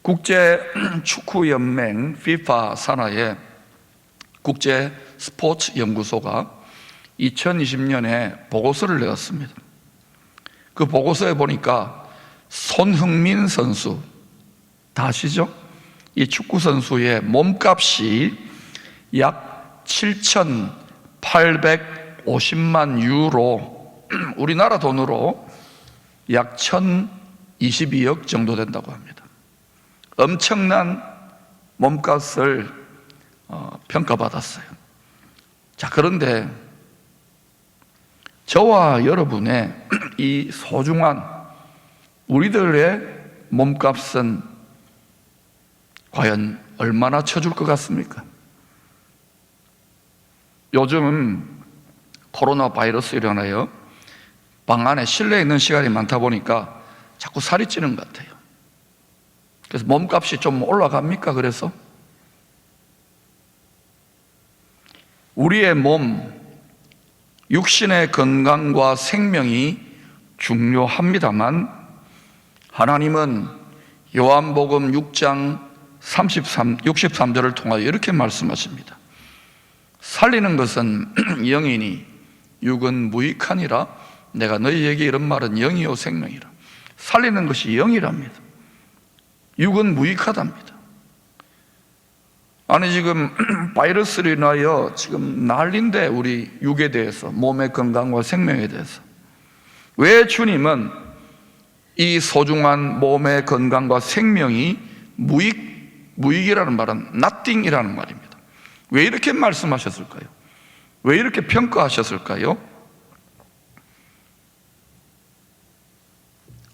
국제 축구 연맹 FIFA 산하의 국제 스포츠 연구소가 2020년에 보고서를 내었습니다. 그 보고서에 보니까 손흥민 선수, 다 아시죠? 이 축구 선수의 몸값이 약 7,850만 유로, 우리나라 돈으로 약 1,022억 정도 된다고 합니다. 엄청난 몸값을 평가받았어요. 자, 그런데 저와 여러분의 이 소중한 우리들의 몸값은 과연 얼마나 쳐줄 것 같습니까? 요즘은 코로나 바이러스로 인하여 방 안에 실내에 있는 시간이 많다 보니까 자꾸 살이 찌는 것 같아요. 그래서 몸값이 좀 올라갑니까? 그래서 우리의 몸, 육신의 건강과 생명이 중요합니다만 하나님은 요한복음 6장 63절을 통하여 이렇게 말씀하십니다. 살리는 것은 영이니 육은 무익하니라. 내가 너희에게 이런 말은 영이요 생명이라. 살리는 것이 영이랍니다. 육은 무익하답니다. 아니, 지금 바이러스로 인하여 지금 난리인데, 우리 육에 대해서, 몸의 건강과 생명에 대해서. 왜 주님은 이 소중한 몸의 건강과 생명이 무익이라는 말은 nothing이라는 말입니다. 왜 이렇게 말씀하셨을까요? 왜 이렇게 평가하셨을까요?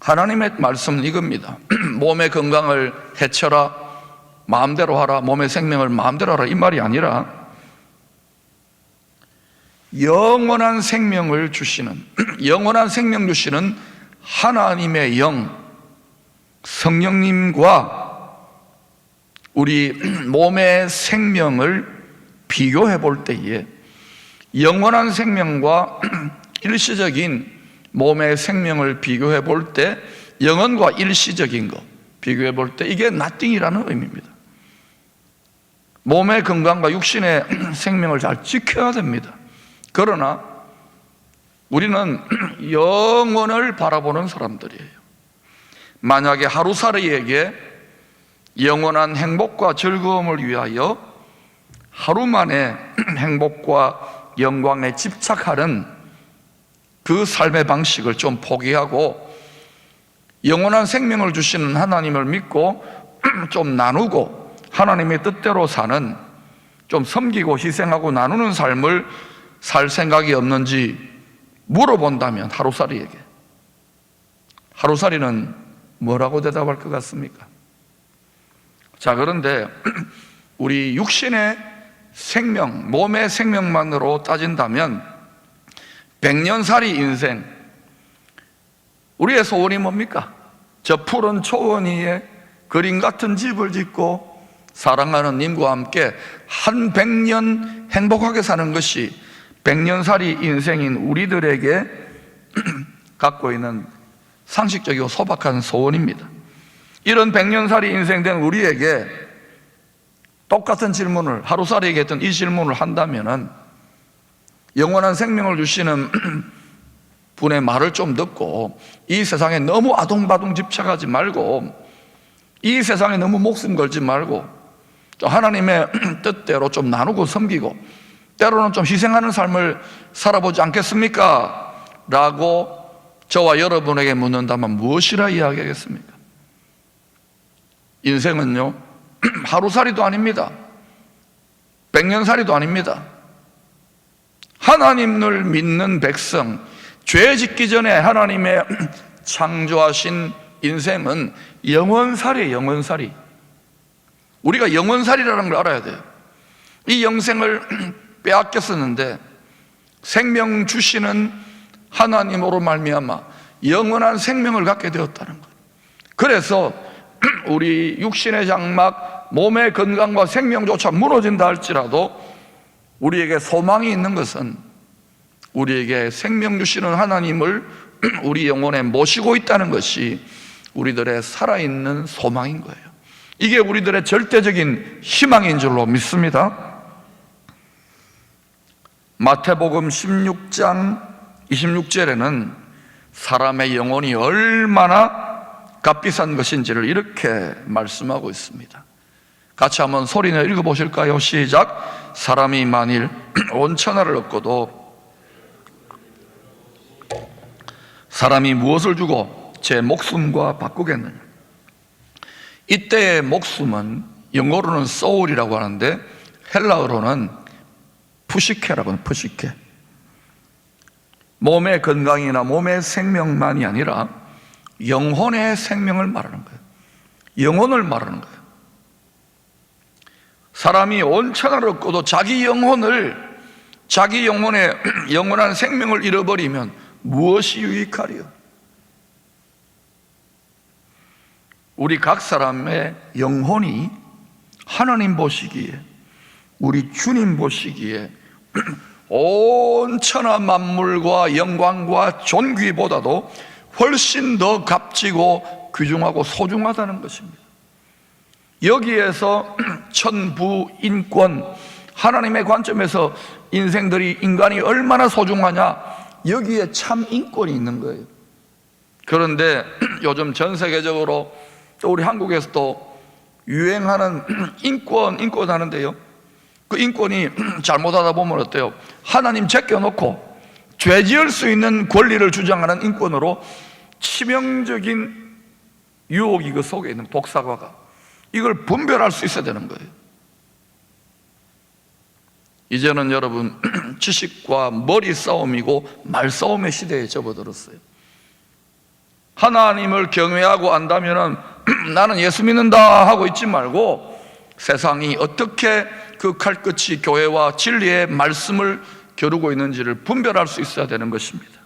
하나님의 말씀은 이겁니다. 몸의 건강을 해쳐라, 마음대로 하라, 몸의 생명을 마음대로 하라, 이 말이 아니라 영원한 생명을 주시는, 영원한 생명 주시는 하나님의 영, 성령님과 우리 몸의 생명을 비교해 볼 때에 영원한 생명과 일시적인 몸의 생명을 비교해 볼 때, 영원과 일시적인 것 비교해 볼 때 이게 nothing이라는 의미입니다. 몸의 건강과 육신의 생명을 잘 지켜야 됩니다. 그러나 우리는 영원을 바라보는 사람들이에요. 만약에 하루살이에게 영원한 행복과 즐거움을 위하여 하루 만에 행복과 영광에 집착하는 그 삶의 방식을 좀 포기하고 영원한 생명을 주시는 하나님을 믿고 좀 나누고 하나님의 뜻대로 사는, 좀 섬기고 희생하고 나누는 삶을 살 생각이 없는지 물어본다면 하루살이는 뭐라고 대답할 것 같습니까? 자, 그런데 우리 육신의 생명, 몸의 생명만으로 따진다면 100년살이 인생, 우리의 소원이 뭡니까? 저 푸른 초원 위에 그림 같은 집을 짓고 사랑하는 님과 함께 한 100년 행복하게 사는 것이 100년살이 인생인 우리들에게 갖고 있는 상식적이고 소박한 소원입니다. 이런 100년살이 인생된 우리에게 똑같은 질문을, 하루살이에게 했던 이 질문을 한다면은 영원한 생명을 주시는 분의 말을 좀 듣고 이 세상에 너무 아동바동 집착하지 말고, 이 세상에 너무 목숨 걸지 말고 좀 하나님의 뜻대로 좀 나누고 섬기고 때로는 좀 희생하는 삶을 살아보지 않겠습니까? 라고 저와 여러분에게 묻는다면 무엇이라 이야기하겠습니까? 인생은요, 하루살이도 아닙니다. 100년살이도 아닙니다. 하나님을 믿는 백성, 죄 짓기 전에 하나님의 창조하신 인생은 영원살이에요. 영원살이. 우리가 영원살이라는 걸 알아야 돼요. 이 영생을 빼앗겼었는데 생명 주시는 하나님으로 말미암아 영원한 생명을 갖게 되었다는 것. 그래서 우리 육신의 장막, 몸의 건강과 생명조차 무너진다 할지라도 우리에게 소망이 있는 것은 우리에게 생명 주시는 하나님을 우리 영혼에 모시고 있다는 것이 우리들의 살아있는 소망인 거예요. 이게 우리들의 절대적인 희망인 줄로 믿습니다. 마태복음 16장 26절에는 사람의 영혼이 얼마나 값비싼 것인지를 이렇게 말씀하고 있습니다. 같이 한번 소리내 읽어보실까요? 시작. 사람이 만일 온 천하를 얻고도 사람이 무엇을 주고 제 목숨과 바꾸겠느냐. 이때의 목숨은 영어로는 soul이라고 하는데 헬라어로는 푸시케라고 하는 푸시케. 몸의 건강이나 몸의 생명만이 아니라 영혼의 생명을 말하는 거예요. 영혼을 말하는 거예요. 사람이 온 천하를 얻고도 자기 영혼의 영원한 생명을 잃어버리면 무엇이 유익하리요? 우리 각 사람의 영혼이 하나님 보시기에, 우리 주님 보시기에 온 천하 만물과 영광과 존귀보다도 훨씬 더 값지고 귀중하고 소중하다는 것입니다. 여기에서 천부 인권, 하나님의 관점에서 인간이 얼마나 소중하냐, 여기에 참 인권이 있는 거예요. 그런데 요즘 전 세계적으로 또 우리 한국에서도 유행하는 인권 하는데요, 그 인권이 잘못하다 보면 어때요? 하나님 제껴놓고 죄 지을 수 있는 권리를 주장하는 인권으로 치명적인 유혹이 그 속에 있는 독사과가, 이걸 분별할 수 있어야 되는 거예요. 이제는 여러분 지식과 머리 싸움이고 말 싸움의 시대에 접어들었어요. 하나님을 경외하고 안다면은 나는 예수 믿는다 하고 있지 말고 세상이 어떻게 그 칼끝이 교회와 진리의 말씀을 겨루고 있는지를 분별할 수 있어야 되는 것입니다.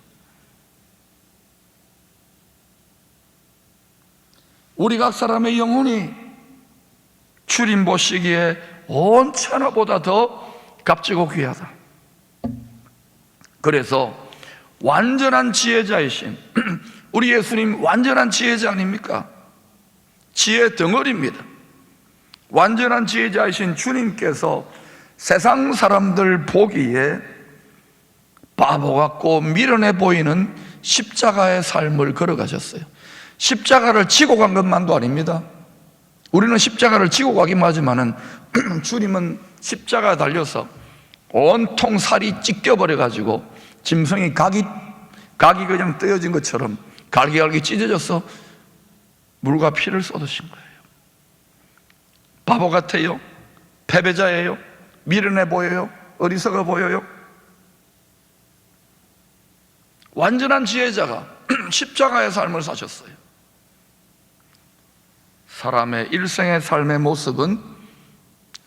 우리 각 사람의 영혼이 주님 보시기에 온 천하보다 더 값지고 귀하다. 그래서 완전한 지혜자이신 우리 예수님 완전한 지혜자 아닙니까? 지혜 덩어리입니다. 완전한 지혜자이신 주님께서 세상 사람들 보기에 바보 같고 미련해 보이는 십자가의 삶을 걸어가셨어요. 십자가를 지고 간 것만도 아닙니다. 우리는 십자가를 지고 가기만 하지만은 주님은 십자가에 달려서 온통 살이 찢겨버려가지고 짐승이 각이 그냥 떼어진 것처럼 갈기갈기 찢어져서 물과 피를 쏟으신 거예요. 바보 같아요? 패배자예요? 미련해 보여요? 어리석어 보여요? 완전한 지혜자가 십자가의 삶을 사셨어요. 사람의 일생의 삶의 모습은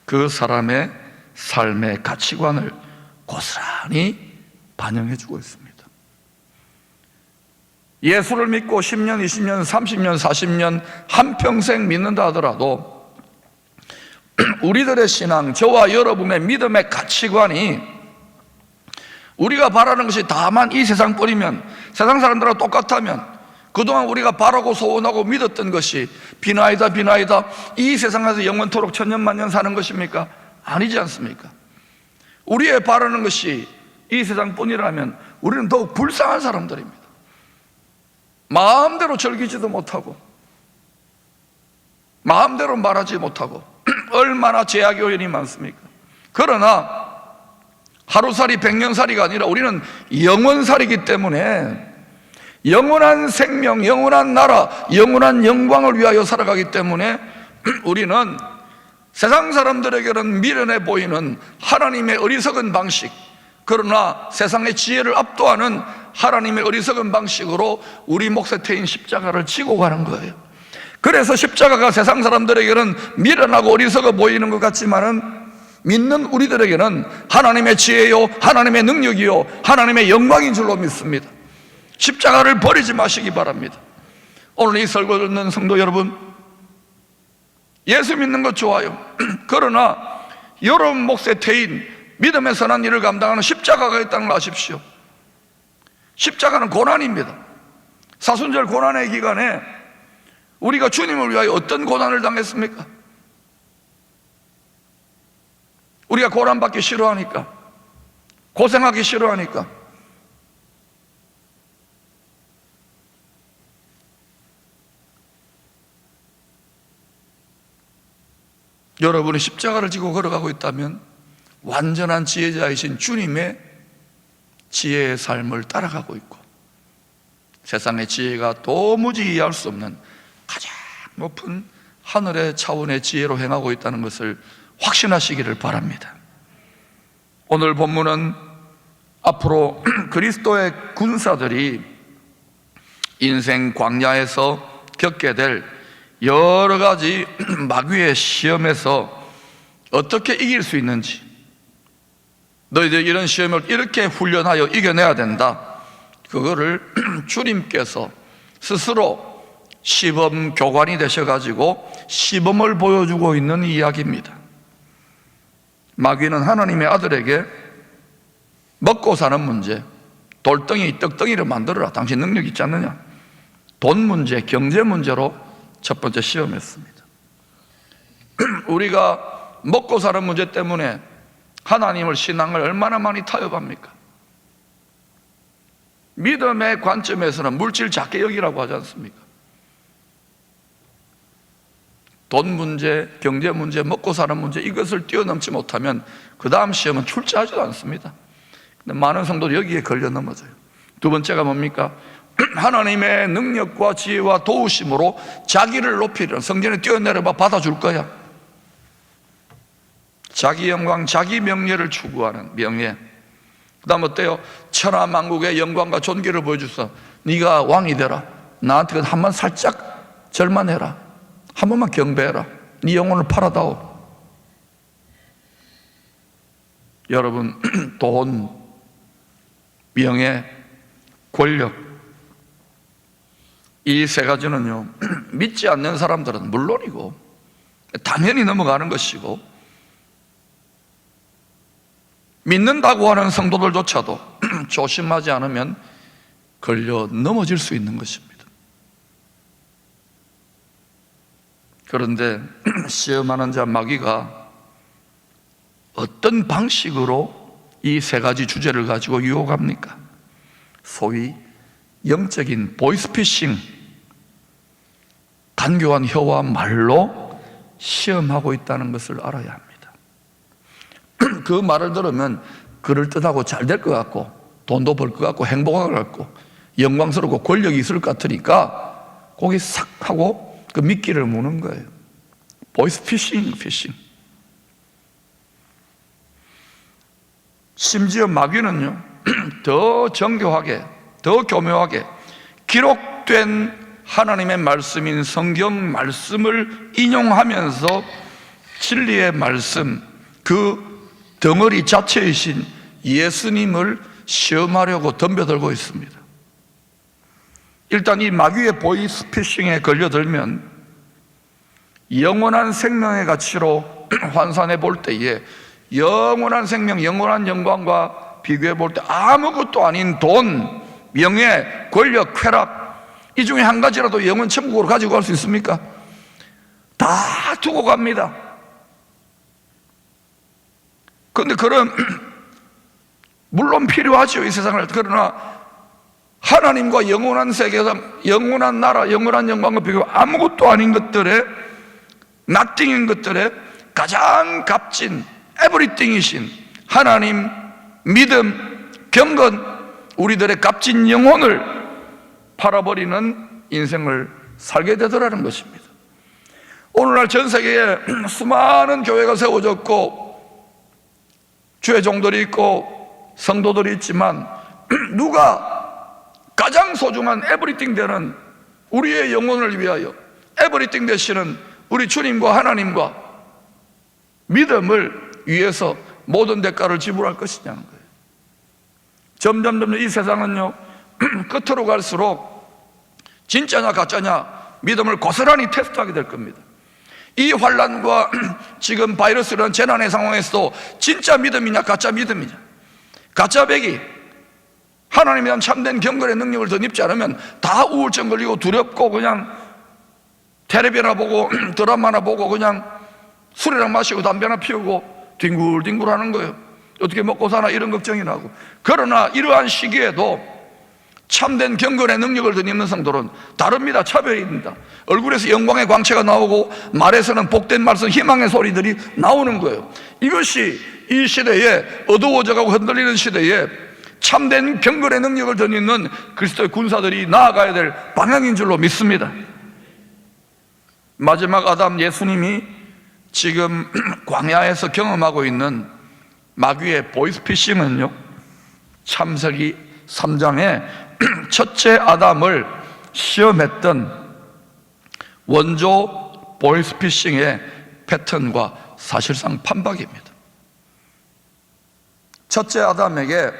그 사람의 삶의 가치관을 고스란히 반영해주고 있습니다. 예수를 믿고 10년, 20년, 30년, 40년 한평생 믿는다 하더라도 우리들의 신앙, 저와 여러분의 믿음의 가치관이 우리가 바라는 것이 다만 이 세상뿐이면, 세상 사람들하고 똑같다면, 그동안 우리가 바라고 소원하고 믿었던 것이 비나이다 이 세상에서 영원토록 천년만년 사는 것입니까? 아니지 않습니까? 우리의 바라는 것이 이 세상뿐이라면 우리는 더욱 불쌍한 사람들입니다. 마음대로 즐기지도 못하고 마음대로 말하지 못하고 얼마나 제약의 요인이 많습니까? 그러나 하루살이 백년살이가 아니라 우리는 영원살이기 때문에 영원한 생명, 영원한 나라, 영원한 영광을 위하여 살아가기 때문에 우리는 세상 사람들에게는 미련해 보이는 하나님의 어리석은 방식, 그러나 세상의 지혜를 압도하는 하나님의 어리석은 방식으로 우리 몫에 태인 십자가를 지고 가는 거예요. 그래서 십자가가 세상 사람들에게는 미련하고 어리석어 보이는 것 같지만은 믿는 우리들에게는 하나님의 지혜요, 하나님의 능력이요, 하나님의 영광인 줄로 믿습니다. 십자가를 버리지 마시기 바랍니다. 오늘 이 설교 듣는 성도 여러분, 예수 믿는 것 좋아요. 그러나 여러분 몫에 태인 믿음의 선한 일을 감당하는 십자가가 있다는 걸 아십시오. 십자가는 고난입니다. 사순절 고난의 기간에 우리가 주님을 위하여 어떤 고난을 당했습니까? 우리가 고난받기 싫어하니까, 고생하기 싫어하니까. 여러분이 십자가를 지고 걸어가고 있다면 완전한 지혜자이신 주님의 지혜의 삶을 따라가고 있고, 세상의 지혜가 도무지 이해할 수 없는 가장 높은 하늘의 차원의 지혜로 행하고 있다는 것을 확신하시기를 바랍니다. 오늘 본문은 앞으로 그리스도의 군사들이 인생 광야에서 겪게 될 여러 가지 마귀의 시험에서 어떻게 이길 수 있는지, 너희들 이런 시험을 이렇게 훈련하여 이겨내야 된다, 그거를 주님께서 스스로 시범 교관이 되셔가지고 시범을 보여주고 있는 이야기입니다. 마귀는 하나님의 아들에게 먹고 사는 문제, 돌덩이 떡덩이를 만들어라, 당신 능력 있지 않느냐, 돈 문제, 경제 문제로 첫 번째 시험했습니다. 우리가 먹고 사는 문제 때문에 하나님을, 신앙을 얼마나 많이 타협합니까? 믿음의 관점에서는 물질 작게 여기라고 하지 않습니까? 돈 문제, 경제 문제, 먹고 사는 문제, 이것을 뛰어넘지 못하면 그 다음 시험은 출제하지도 않습니다. 근데 많은 성도들이 여기에 걸려 넘어져요. 두 번째가 뭡니까? 하나님의 능력과 지혜와 도우심으로 자기를 높이려, 성전에 뛰어내려봐 받아줄 거야. 자기 영광, 자기 명예를 추구하는 명예. 그 다음 어때요? 천하만국의 영광과 존귀를 보여줘서 네가 왕이 되라, 나한테 한 번 살짝 절만해라, 한 번만 경배해라, 네 영혼을 팔아다오. 여러분, 돈, 명예, 권력, 이 세 가지는요, 믿지 않는 사람들은 물론이고 당연히 넘어가는 것이고, 믿는다고 하는 성도들조차도 조심하지 않으면 걸려 넘어질 수 있는 것입니다. 그런데 시험하는 자 마귀가 어떤 방식으로 이 세 가지 주제를 가지고 유혹합니까? 소위 영적인 보이스피싱, 간교한 혀와 말로 시험하고 있다는 것을 알아야 합니다. 그 말을 들으면 그럴듯하고 잘 될 것 같고, 돈도 벌 것 같고, 행복할 것 같고, 영광스럽고 권력이 있을 것 같으니까 거기 싹 하고 그 미끼를 무는 거예요. 보이스피싱, 피싱. 심지어 마귀는요, 더 정교하게, 더 교묘하게 기록된 하나님의 말씀인 성경 말씀을 인용하면서 진리의 말씀, 그 덩어리 자체이신 예수님을 시험하려고 덤벼들고 있습니다. 일단 이 마귀의 보이스피싱에 걸려들면 영원한 생명의 가치로 환산해 볼 때에 영원한 생명, 영원한 영광과 비교해 볼 때 아무것도 아닌 돈, 명예, 권력, 쾌락, 이 중에 한 가지라도 영원 천국으로 가지고 갈 수 있습니까? 다 두고 갑니다. 그런데 그런 물론 필요하죠, 이 세상을. 그러나 하나님과 영원한 세계에서 영원한 나라, 영원한 영광과 비교 아무것도 아닌 것들에, nothing인 것들에 가장 값진 에브리띵이신 하나님, 믿음, 경건, 우리들의 값진 영혼을 팔아버리는 인생을 살게 되더라는 것입니다. 오늘날 전 세계에 수많은 교회가 세워졌고 주의 종들이 있고 성도들이 있지만, 누가 가장 소중한 에브리띵 되는 우리의 영혼을 위하여 에브리띵 되시는 우리 주님과 하나님과 믿음을 위해서 모든 대가를 지불할 것이냐는 거예요. 점점 이 세상은요, 끝으로 갈수록 진짜냐 가짜냐 믿음을 고스란히 테스트하게 될 겁니다. 이 환란과 지금 바이러스라는 재난의 상황에서도 진짜 믿음이냐 가짜 믿음이냐, 가짜배기, 하나님에 대한 참된 경건의 능력을 덧입지 않으면 다 우울증 걸리고 두렵고 그냥 텔레비나 보고 드라마나 보고 그냥 술이랑 마시고 담배나 피우고 뒹굴뒹굴 하는 거예요. 어떻게 먹고 사나 이런 걱정이 나고. 그러나 이러한 시기에도 참된 경건의 능력을 덧입는 성도는 다릅니다. 차별입니다. 얼굴에서 영광의 광채가 나오고 말에서는 복된 말씀, 희망의 소리들이 나오는 거예요. 이것이 이 시대에 어두워져가고 흔들리는 시대에 참된 경건의 능력을 덧입는 그리스도의 군사들이 나아가야 될 방향인 줄로 믿습니다. 마지막 아담 예수님이 지금 광야에서 경험하고 있는 마귀의 보이스피싱은요, 창세기 3장에 첫째 아담을 시험했던 원조 보이스피싱의 패턴과 사실상 판박입니다. 첫째 아담에게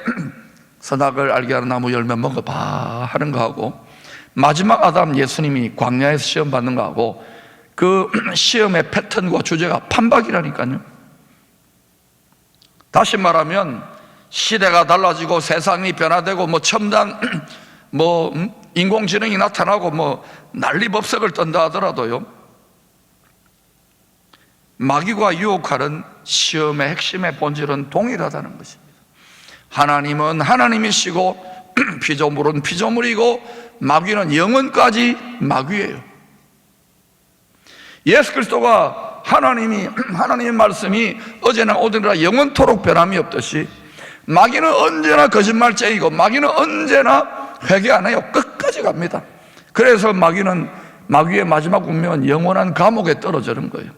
선악을 알게 하는 나무 열매 먹어봐 하는 거하고, 마지막 아담 예수님이 광야에서 시험 받는 거하고 그 시험의 패턴과 주제가 판박이라니까요. 다시 말하면 시대가 달라지고 세상이 변화되고 첨단 인공지능이 나타나고 난리법석을 떤다 하더라도요, 마귀가 유혹하는 시험의 핵심의 본질은 동일하다는 것입니다. 하나님은 하나님이시고 피조물은 피조물이고 마귀는 영원까지 마귀예요. 예수 그리스도가 하나님의 말씀이 어제나 오늘이나 영원토록 변함이 없듯이 마귀는 언제나 거짓말쟁이고 마귀는 언제나 회개 안 해요. 끝까지 갑니다. 그래서 마귀의 마지막 운명은 영원한 감옥에 떨어지는 거예요.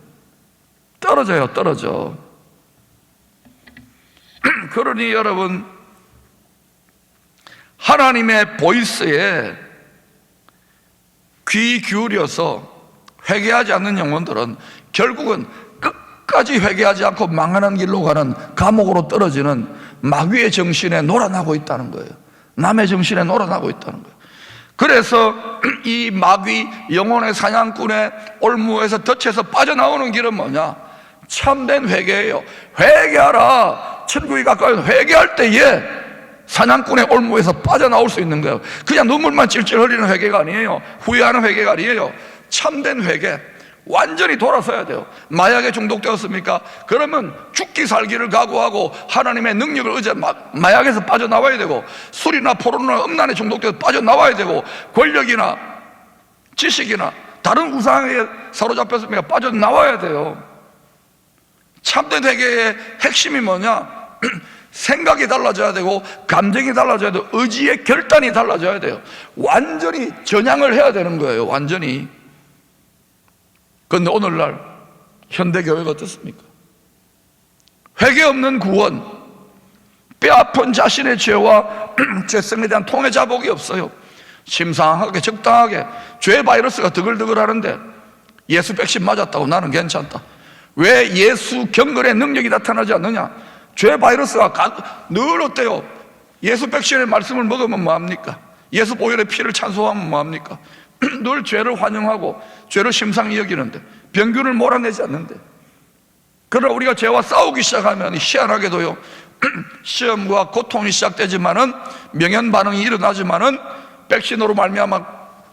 떨어져. 그러니 여러분, 하나님의 보이스에 귀 기울여서 회개하지 않는 영혼들은 결국은 끝까지 회개하지 않고 망하는 길로 가는 감옥으로 떨어지는 마귀의 정신에 놀아나고 있다는 거예요. 남의 정신에 놀아나고 있다는 거예요. 그래서 이 마귀 영혼의 사냥꾼의 올무에서 덫에서 빠져나오는 길은 뭐냐? 참된 회개예요. 회개하라. 천국이 가까이 회개할 때에 사냥꾼의 올무에서 빠져나올 수 있는 거예요. 그냥 눈물만 찔찔 흘리는 회개가 아니에요. 후회하는 회개가 아니에요. 참된 회개, 완전히 돌아서야 돼요. 마약에 중독되었습니까? 그러면 죽기 살기를 각오하고 하나님의 능력을 의지해 마약에서 빠져나와야 되고, 술이나 포르노나 음란에 중독되어서 빠져나와야 되고, 권력이나 지식이나 다른 우상에 사로잡혔습니까? 빠져나와야 돼요. 참된 회개의 핵심이 뭐냐? 생각이 달라져야 되고 감정이 달라져야 되고 의지의 결단이 달라져야 돼요. 완전히 전향을 해야 되는 거예요. 완전히. 그런데 오늘날 현대교회가 어떻습니까? 회개 없는 구원, 뼈아픈 자신의 죄와 죄성에 대한 통해 자복이 없어요. 심상하게 적당하게 죄 바이러스가 드글드글 하는데 예수 백신 맞았다고 나는 괜찮다. 왜 예수 경건의 능력이 나타나지 않느냐? 죄 바이러스가 늘 어때요? 예수 백신의 말씀을 먹으면 뭐합니까? 예수 보혈의 피를 찬송하면 뭐합니까? 늘 죄를 환영하고 죄를 심상히 여기는데, 병균을 몰아내지 않는데. 그러나 우리가 죄와 싸우기 시작하면 희한하게도요, 시험과 고통이 시작되지만은 명현 반응이 일어나지만은 백신으로 말미암아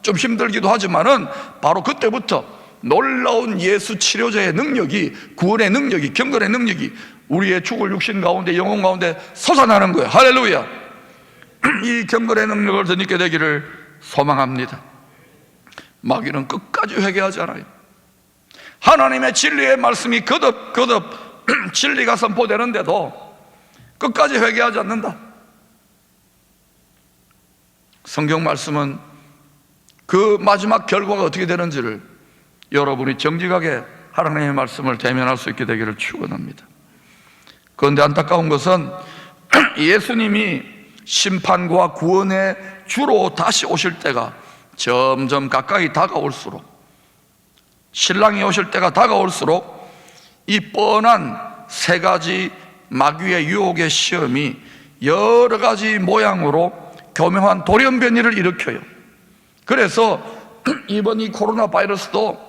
좀 힘들기도 하지만은 바로 그때부터 놀라운 예수 치료제의 능력이, 구원의 능력이, 경건의 능력이 우리의 죽을 육신 가운데, 영혼 가운데 솟아나는 거예요. 할렐루야. 이 경건의 능력을 덧입게 되기를 소망합니다. 마귀는 끝까지 회개하지 않아요. 하나님의 진리의 말씀이 거듭 진리가 선포되는데도 끝까지 회개하지 않는다. 성경 말씀은 그 마지막 결과가 어떻게 되는지를 여러분이 정직하게 하나님의 말씀을 대면할 수 있게 되기를 축원합니다. 그런데 안타까운 것은 예수님이 심판과 구원의 주로 다시 오실 때가 점점 가까이 다가올수록, 신랑이 오실 때가 다가올수록 이 뻔한 세 가지 마귀의 유혹의 시험이 여러 가지 모양으로 교묘한 돌연변이를 일으켜요. 그래서 이번 이 코로나 바이러스도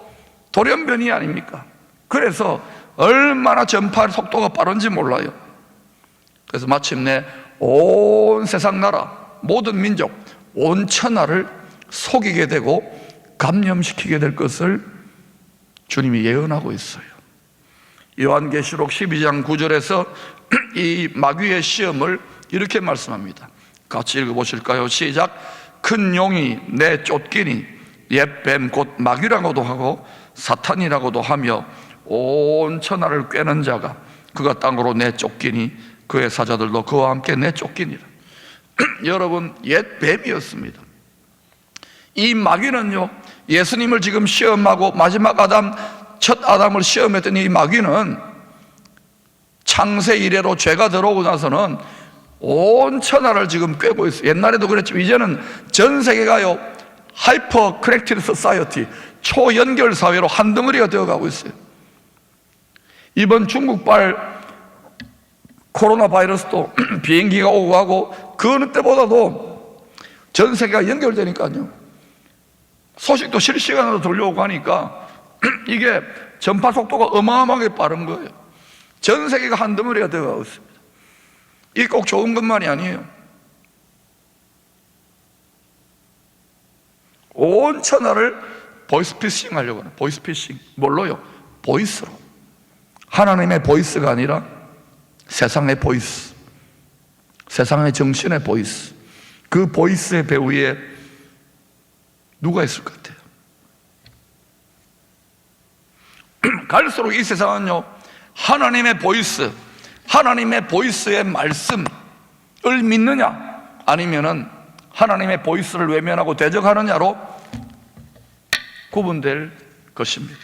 돌연변이 아닙니까? 그래서 얼마나 전파 속도가 빠른지 몰라요. 그래서 마침내 온 세상 나라, 모든 민족, 온 천하를 속이게 되고 감염시키게 될 것을 주님이 예언하고 있어요. 요한계시록 12장 9절에서 이 마귀의 시험을 이렇게 말씀합니다. 같이 읽어보실까요? 시작. 큰 용이 내쫓기니 옛 뱀 곧 마귀라고도 하고 사탄이라고도 하며 온 천하를 꿰는 자가 그가 땅으로 내쫓기니 그의 사자들도 그와 함께 내쫓기니라. 여러분, 옛 뱀이었습니다. 이 마귀는요, 예수님을 지금 시험하고 마지막 아담, 첫 아담을 시험했던 이 마귀는 창세 이래로 죄가 들어오고 나서는 온 천하를 지금 꿰고 있어요. 옛날에도 그랬지만 이제는 전 세계가요, 하이퍼 커넥티드 소사이어티, 초연결 사회로 한 덩어리가 되어가고 있어요. 이번 중국발 코로나 바이러스도 비행기가 오고 가고 그 어느 때보다도 전 세계가 연결되니까요, 소식도 실시간으로 들려오고 하니까 이게 전파 속도가 어마어마하게 빠른 거예요. 전 세계가 한 덩어리가 되어가고 있습니다. 이게 꼭 좋은 것만이 아니에요. 온 천하를 보이스피싱 하려고 하는, 보이스피싱. 뭘로요? 보이스로. 하나님의 보이스가 아니라 세상의 보이스, 세상의 정신의 보이스. 그 보이스의 배후에 누가 있을 것 같아요? 갈수록 이 세상은요, 하나님의 보이스, 하나님의 보이스의 말씀을 믿느냐, 아니면은 하나님의 보이스를 외면하고 대적하느냐로 구분될 것입니다.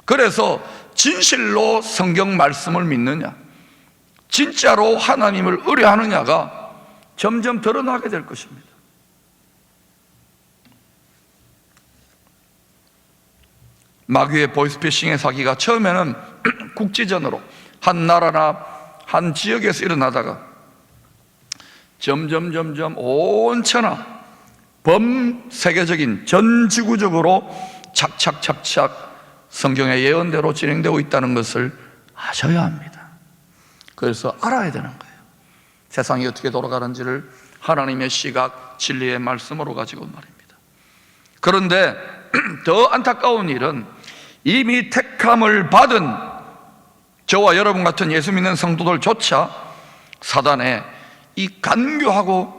그래서 진실로 성경 말씀을 믿느냐, 진짜로 하나님을 의뢰하느냐가 점점 드러나게 될 것입니다. 마귀의 보이스피싱의 사기가 처음에는 국지전으로 한 나라나 한 지역에서 일어나다가 점점 온 천하 범세계적인 전 지구적으로 착착 성경의 예언대로 진행되고 있다는 것을 아셔야 합니다. 그래서 알아야 되는 거예요. 세상이 어떻게 돌아가는지를 하나님의 시각, 진리의 말씀으로 가지고 말입니다. 그런데 더 안타까운 일은 이미 택함을 받은 저와 여러분 같은 예수 믿는 성도들조차 사단의 이 간교하고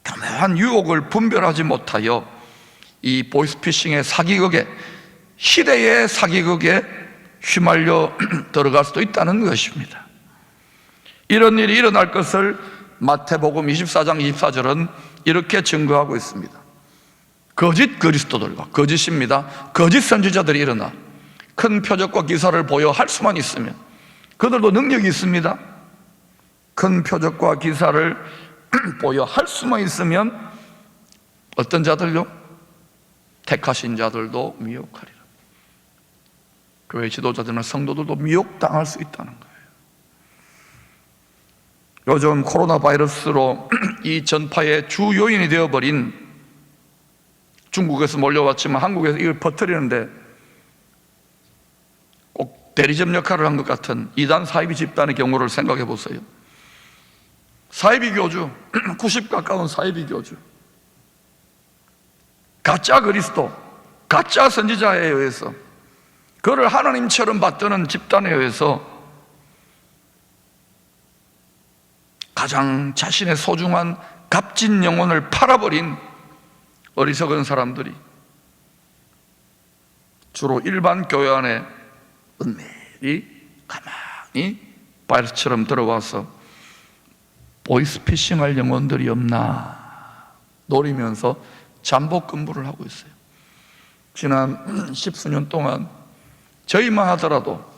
교묘한 유혹을 분별하지 못하여 이 보이스피싱의 사기극에, 시대의 사기극에 휘말려 들어갈 수도 있다는 것입니다. 이런 일이 일어날 것을 마태복음 24장 24절은 이렇게 증거하고 있습니다. 거짓 그리스도들과, 거짓입니다, 거짓 선지자들이 일어나 큰 표적과 기사를 보여 할 수만 있으면, 그들도 능력이 있습니다. 큰 표적과 기사를 보여 할 수만 있으면 어떤 자들요? 택하신 자들도 미혹하리라. 교회 지도자들이나 성도들도 미혹당할 수 있다는 거예요. 요즘 코로나 바이러스로 이 전파의 주 요인이 되어버린, 중국에서 몰려왔지만 한국에서 이걸 퍼뜨리는데 꼭 대리점 역할을 한 것 같은 이단 사이비 집단의 경우를 생각해 보세요. 사이비 교주, 90 가까운 사이비 교주, 가짜 그리스도, 가짜 선지자에 의해서, 그를 하나님처럼 받드는 집단에 의해서 가장 자신의 소중한 값진 영혼을 팔아버린 어리석은 사람들이 주로 일반 교회 안에 은밀히 가만히 바이러스처럼 들어와서 보이스피싱할 영혼들이 없나 노리면서 잠복 근무를 하고 있어요. 지난 10수년 동안 저희만 하더라도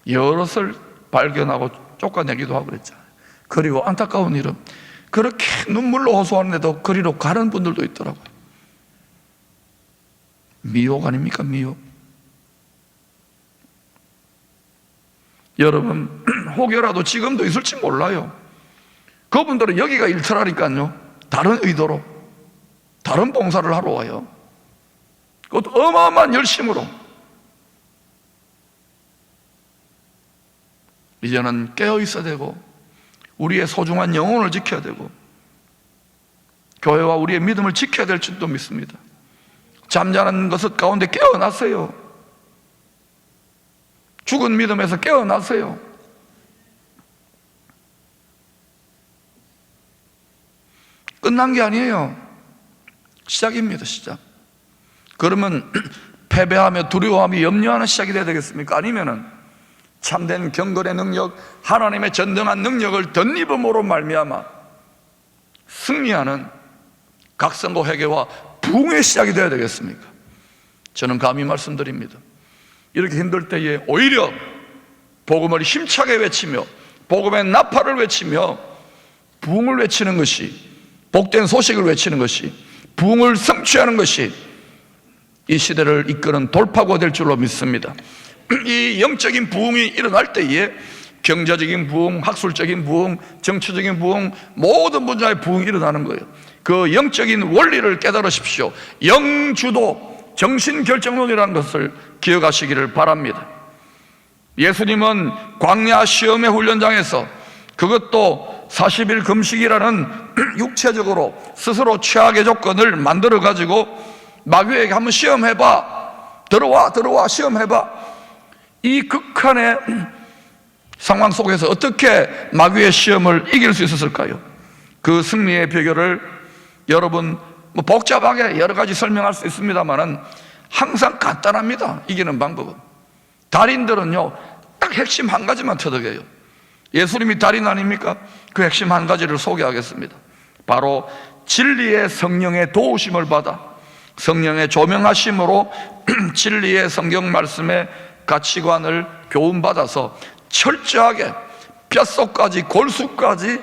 여럿을 발견하고 쫓아내기도 하고 그랬잖아요. 그리고 안타까운 일은 그렇게 눈물로 호소하는데도 그리로 가는 분들도 있더라고요. 미혹 아닙니까? 미혹. 여러분, 혹여라도 지금도 있을지 몰라요. 그분들은 여기가 일터라니까요, 다른 의도로, 다른 봉사를 하러 와요. 그것도 어마어마한 열심으로. 이제는 깨어 있어야 되고, 우리의 소중한 영혼을 지켜야 되고, 교회와 우리의 믿음을 지켜야 될 줄도 믿습니다. 잠자는 것을 가운데 깨어났어요. 죽은 믿음에서 깨어나세요. 끝난 게 아니에요. 시작입니다. 시작. 그러면 패배하며 두려워하며 염려하는 시작이 돼야 되겠습니까? 아니면은 참된 경건의 능력, 하나님의 전등한 능력을 덧입음으로 말미암아 승리하는 각성과 회개와 부흥의 시작이 돼야 되겠습니까? 저는 감히 말씀드립니다. 이렇게 힘들 때에 오히려 복음을 힘차게 외치며 복음의 나팔을 외치며 부흥을 외치는 것이, 복된 소식을 외치는 것이, 부흥을 성취하는 것이 이 시대를 이끄는 돌파구가 될 줄로 믿습니다. 이 영적인 부흥이 일어날 때에 경제적인 부흥, 학술적인 부흥, 정치적인 부흥, 모든 분야의 부흥이 일어나는 거예요. 그 영적인 원리를 깨달으십시오. 영주도 정신결정론이라는 것을 기억하시기를 바랍니다. 예수님은 광야 시험의 훈련장에서, 그것도 40일 금식이라는 육체적으로 스스로 최악의 조건을 만들어 가지고 마귀에게 한번 시험해봐, 들어와 시험해봐. 이 극한의 상황 속에서 어떻게 마귀의 시험을 이길 수 있었을까요? 그 승리의 비결을 여러분 복잡하게 여러 가지 설명할 수 있습니다만은 항상 간단합니다. 이기는 방법은. 달인들은요 딱 핵심 한 가지만 터득해요. 예수님이 달인 아닙니까? 그 핵심 한 가지를 소개하겠습니다. 바로 진리의 성령의 도우심을 받아 성령의 조명하심으로 진리의 성경 말씀의 가치관을 교훈받아서 철저하게 뼛속까지 골수까지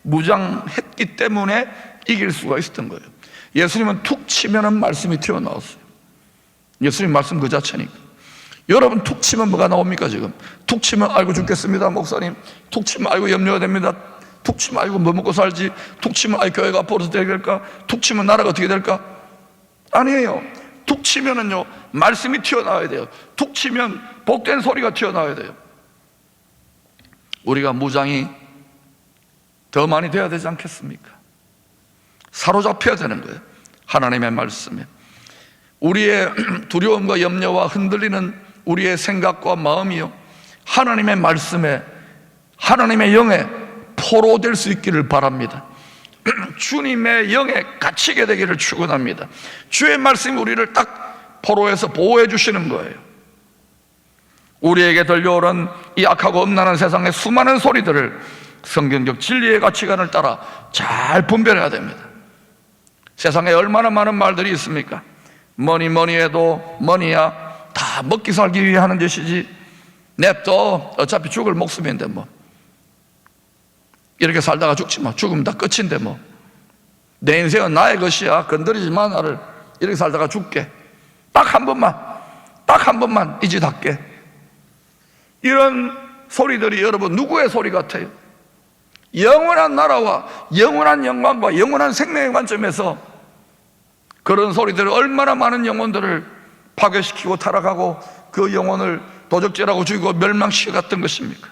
무장했기 때문에 이길 수가 있었던 거예요. 예수님은 툭 치면은 말씀이 튀어나왔어요. 예수님 말씀 그 자체니까. 여러분 툭 치면 뭐가 나옵니까? 지금 툭 치면 아이고 죽겠습니다 목사님, 툭 치면 아이고 염려가 됩니다, 툭 치면 아이고 뭐 먹고 살지, 툭 치면 아이고 교회가 앞으로 어떻게 될까, 툭 치면 나라가 어떻게 될까? 아니에요. 툭 치면은요 말씀이 튀어나와야 돼요. 툭 치면 복된 소리가 튀어나와야 돼요. 우리가 무장이 더 많이 돼야 되지 않겠습니까? 사로잡혀야 되는 거예요. 하나님의 말씀에. 우리의 두려움과 염려와 흔들리는 우리의 생각과 마음이요 하나님의 말씀에, 하나님의 영에 포로될 수 있기를 바랍니다. 주님의 영에 갇히게 되기를 축원합니다. 주의 말씀이 우리를 딱 포로해서 보호해 주시는 거예요. 우리에게 들려오는 이 악하고 음란한 세상의 수많은 소리들을 성경적 진리의 가치관을 따라 잘 분별해야 됩니다. 세상에 얼마나 많은 말들이 있습니까? 뭐니 해도 뭐니야, 다 먹기 살기 위해 하는 짓이지, 냅둬 어차피 죽을 목숨인데 뭐 이렇게 살다가 죽지 마, 죽으면 다 끝인데 뭐 내 인생은 나의 것이야, 건드리지 마 나를, 이렇게 살다가 죽게, 딱 한 번만 이 짓 할게. 이런 소리들이 여러분 누구의 소리 같아요? 영원한 나라와 영원한 영광과 영원한 생명의 관점에서 그런 소리들을 얼마나 많은 영혼들을 파괴시키고 타락하고 그 영혼을 도적질하고 죽이고 멸망시켜 갔던 것입니까?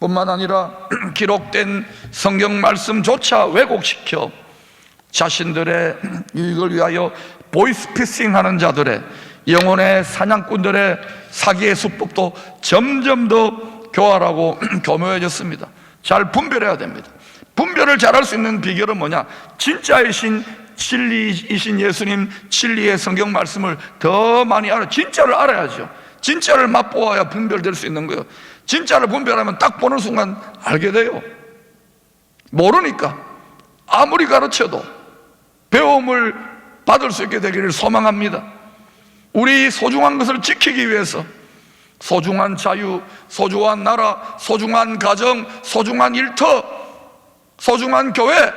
뿐만 아니라 기록된 성경 말씀조차 왜곡시켜 자신들의 유익을 위하여 보이스피싱하는 자들의, 영혼의 사냥꾼들의 사기의 수법도 점점 더 교활하고 교묘해졌습니다. 잘 분별해야 됩니다. 분별을 잘할 수 있는 비결은 뭐냐? 진짜이신 진리이신 예수님, 진리의 성경 말씀을 더 많이 진짜를 알아야죠. 진짜를 맛보아야 분별될 수 있는 거예요. 진짜를 분별하면 딱 보는 순간 알게 돼요. 모르니까 아무리 가르쳐도 배움을 받을 수 있게 되기를 소망합니다. 우리 소중한 것을 지키기 위해서 소중한 자유, 소중한 나라, 소중한 가정, 소중한 일터, 소중한 교회,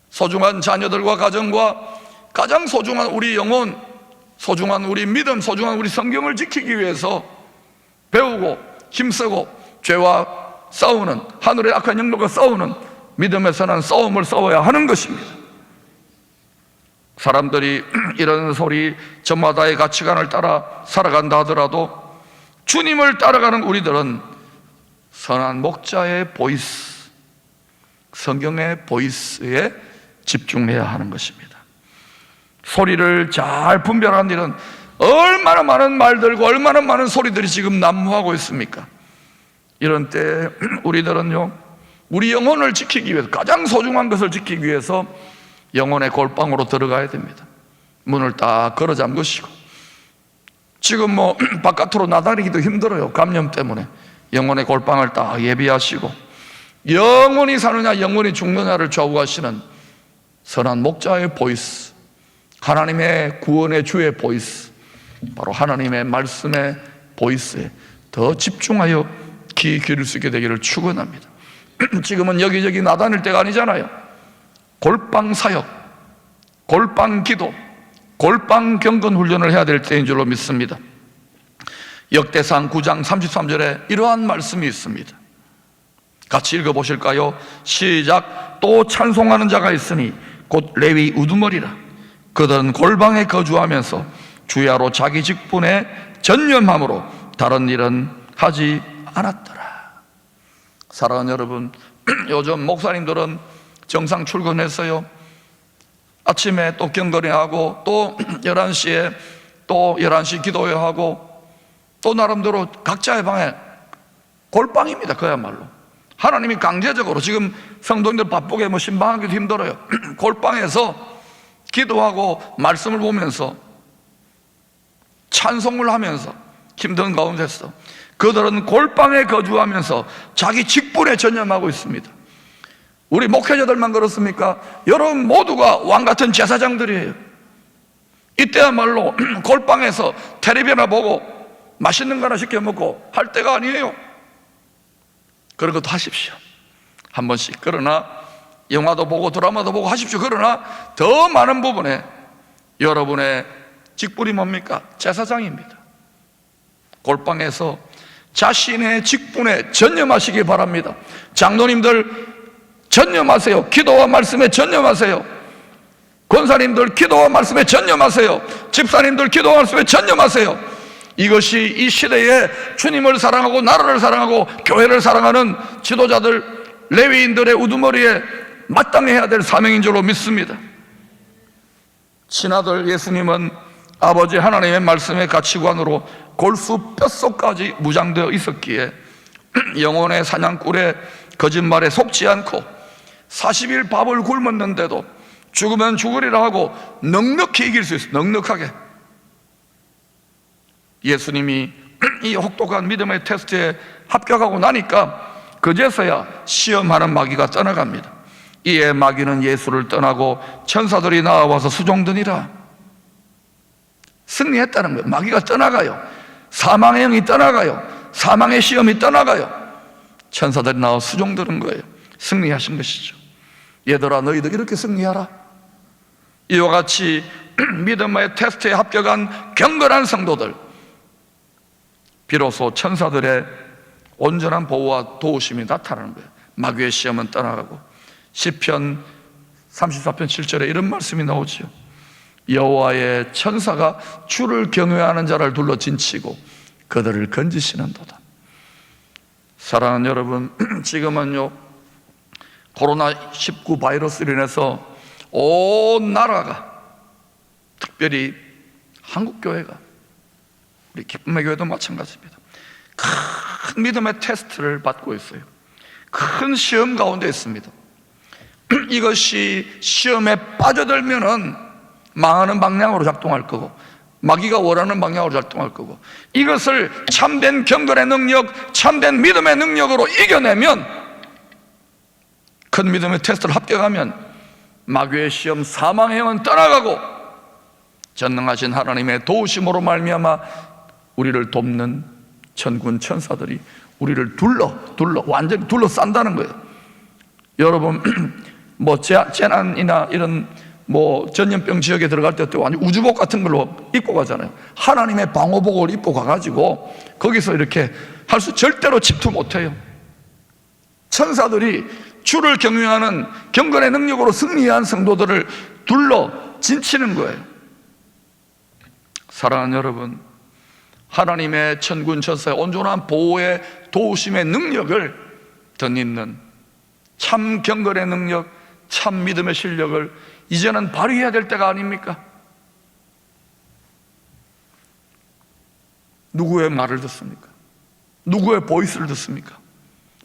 소중한 자녀들과 가정과 가장 소중한 우리 영혼, 소중한 우리 믿음, 소중한 우리 성경을 지키기 위해서 배우고 힘쓰고 죄와 싸우는, 하늘의 악한 영역과 싸우는 믿음에서는 싸움을 싸워야 하는 것입니다. 사람들이 이런 소리 저마다의 가치관을 따라 살아간다 하더라도 주님을 따라가는 우리들은 선한 목자의 보이스, 성경의 보이스에 집중해야 하는 것입니다. 소리를 잘 분별하는 일은 얼마나 많은 말들과 얼마나 많은 소리들이 지금 난무하고 있습니까? 이런 때 우리들은요, 우리 영혼을 지키기 위해서, 가장 소중한 것을 지키기 위해서 영혼의 골방으로 들어가야 됩니다. 문을 딱 걸어 잠그시고, 지금 뭐 바깥으로 나다니기도 힘들어요. 감염 때문에. 영혼의 골방을 딱 예비하시고, 영원히 사느냐 영원히 죽느냐를 좌우하시는 선한 목자의 보이스, 하나님의 구원의 주의 보이스, 바로 하나님의 말씀의 보이스에 더 집중하여 귀 기울일 수 있게 되기를 축원합니다. 지금은 여기저기 나다닐 때가 아니잖아요. 골방 사역, 골방 기도, 골방 경건 훈련을 해야 될 때인 줄로 믿습니다. 역대상 9장 33절에 이러한 말씀이 있습니다. 같이 읽어보실까요? 시작. 또 찬송하는 자가 있으니 곧 레위 우두머리라. 그들은 골방에 거주하면서 주야로 자기 직분에 전념함으로 다른 일은 하지 않았더라. 사랑하는 여러분, 요즘 목사님들은 정상 출근했어요. 아침에 또 경건회하고, 또 11시에 또 11시 기도회하고, 또 나름대로 각자의 방에 골방입니다. 그야말로 하나님이 강제적으로, 지금 성도님들 바쁘게 뭐 신방하기도 힘들어요. 골방에서 기도하고 말씀을 보면서 찬송을 하면서 힘든 가운데서 그들은 골방에 거주하면서 자기 직분에 전념하고 있습니다. 우리 목회자들만 그렇습니까? 여러분 모두가 왕같은 제사장들이에요. 이때야말로 골방에서 텔레비나 보고 맛있는 거 하나 시켜 먹고 할 때가 아니에요. 그런 것도 하십시오, 한 번씩. 그러나 영화도 보고 드라마도 보고 하십시오. 그러나 더 많은 부분에 여러분의 직분이 뭡니까? 제사장입니다. 골방에서 자신의 직분에 전념하시기 바랍니다. 장로님들 전념하세요. 기도와 말씀에 전념하세요. 권사님들 기도와 말씀에 전념하세요. 집사님들 기도와 말씀에 전념하세요. 이것이 이 시대에 주님을 사랑하고 나라를 사랑하고 교회를 사랑하는 지도자들, 레위인들의 우두머리에 마땅해야 될 사명인 줄로 믿습니다. 친아들 예수님은 아버지 하나님의 말씀의 가치관으로 골수 뼛속까지 무장되어 있었기에 영혼의 사냥꾼의 거짓말에 속지 않고 40일 밥을 굶었는데도 죽으면 죽으리라 하고 넉넉히 이길 수 있어요. 넉넉하게. 예수님이 이 혹독한 믿음의 테스트에 합격하고 나니까 그제서야 시험하는 마귀가 떠나갑니다. 이에 마귀는 예수를 떠나고 천사들이 나와서 수종드니라. 승리했다는 거예요. 마귀가 떠나가요. 사망의 영이 떠나가요. 사망의 시험이 떠나가요. 천사들이 나와 수종드는 거예요. 승리하신 것이죠. 얘들아, 너희도 이렇게 승리하라. 이와 같이 믿음의 테스트에 합격한 경건한 성도들, 비로소 천사들의 온전한 보호와 도우심이 나타나는 거예요. 마귀의 시험은 떠나가고. 시편 34편 7절에 이런 말씀이 나오죠. 여호와의 천사가 주를 경외하는 자를 둘러 진치고 그들을 건지시는도다. 사랑하는 여러분, 지금은요 코로나19 바이러스로 인해서 온 나라가, 특별히 한국교회가, 우리 기쁨의 교회도 마찬가지입니다. 큰 믿음의 테스트를 받고 있어요. 큰 시험 가운데 있습니다. 이것이 시험에 빠져들면은 망하는 방향으로 작동할 거고, 마귀가 원하는 방향으로 작동할 거고, 이것을 참된 경건의 능력, 참된 믿음의 능력으로 이겨내면, 큰 믿음의 테스트를 합격하면 마귀의 시험, 사망의 영은 떠나가고 전능하신 하나님의 도우심으로 말미암아 우리를 돕는 천군 천사들이 우리를 완전히 둘러싼다는 거예요. 여러분 뭐 재난이나 이런 뭐 전염병 지역에 들어갈 때 완전 우주복 같은 걸로 입고 가잖아요. 하나님의 방호복을 입고 가가지고 거기서 이렇게 할 수 절대로 침투 못해요. 천사들이 주를 경외하는 경건의 능력으로 승리한 성도들을 둘러 진치는 거예요. 사랑하는 여러분, 하나님의 천군 천사의 온전한 보호의 도우심의 능력을 덧입는 참 경건의 능력, 참 믿음의 실력을 이제는 발휘해야 될 때가 아닙니까? 누구의 말을 듣습니까? 누구의 보이스를 듣습니까?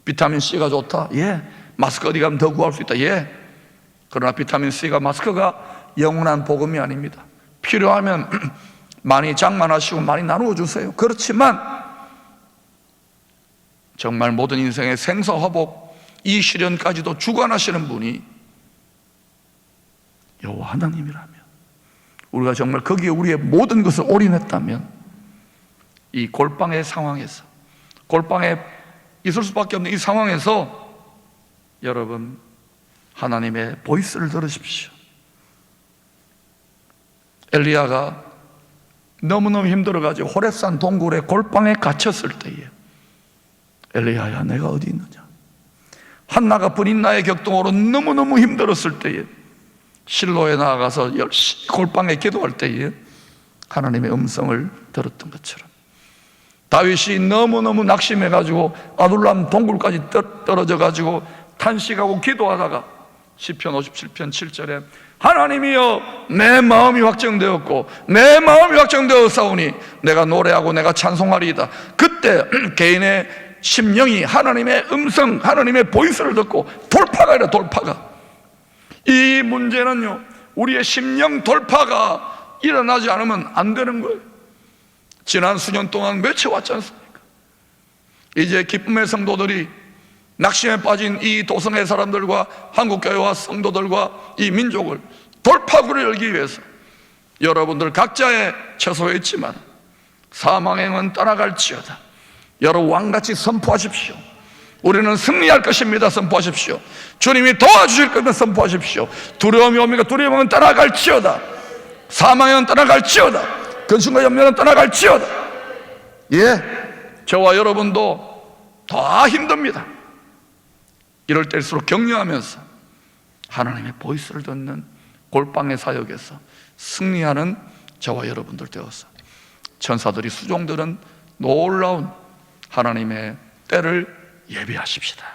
비타민C가 좋다? 예. 마스크 어디 가면 더 구할 수 있다? 예. 그러나 비타민C가, 마스크가 영원한 복음이 아닙니다. 필요하면 많이 장만하시고 많이 나누어 주세요. 그렇지만 정말 모든 인생의 생사화복, 이 시련까지도 주관하시는 분이 여호와 하나님이라면, 우리가 정말 거기에 우리의 모든 것을 올인했다면, 이 골방의 상황에서, 골방에 있을 수밖에 없는 이 상황에서 여러분 하나님의 보이스를 들으십시오. 엘리야가 너무너무 힘들어가지고 호렙산 동굴의 골방에 갇혔을 때에, 엘리야야 내가 어디 있느냐, 한나가 브릿나의 격동으로 너무너무 힘들었을 때에 실로에 나아가서 열심히 골방에 기도할 때에 하나님의 음성을 들었던 것처럼, 다윗이 너무너무 낙심해가지고 아둘람 동굴까지 떨어져가지고 탄식하고 기도하다가 시편 57편 7절에 하나님이여 내 마음이 확정되었고 내 마음이 확정되었사오니 내가 노래하고 내가 찬송하리이다. 그때 개인의 심령이 하나님의 음성, 하나님의 보이스를 듣고 돌파가 아니라 돌파가, 이 문제는요, 우리의 심령 돌파가 일어나지 않으면 안 되는 거예요. 지난 수년 동안 외쳐왔지 않습니까? 이제 기쁨의 성도들이 낙심에 빠진 이 도성의 사람들과 한국교회와 성도들과 이 민족을 돌파구를 열기 위해서 여러분들 각자의 처소에 있지만 사망행은 떠나갈지어다. 여러분 왕같이 선포하십시오. 우리는 승리할 것입니다. 선포하십시오. 주님이 도와주실 것을 선포하십시오. 두려움이 옵니까? 두려움은 떠나갈지어다. 사망은 떠나갈지어다. 근심과 염려는 떠나갈지어다. 예, 저와 여러분도 더 힘듭니다. 이럴 때일수록 격려하면서 하나님의 보이스를 듣는 골방의 사역에서 승리하는 저와 여러분들 되어서 천사들이, 수종들은 놀라운 하나님의 때를 예비하십시다.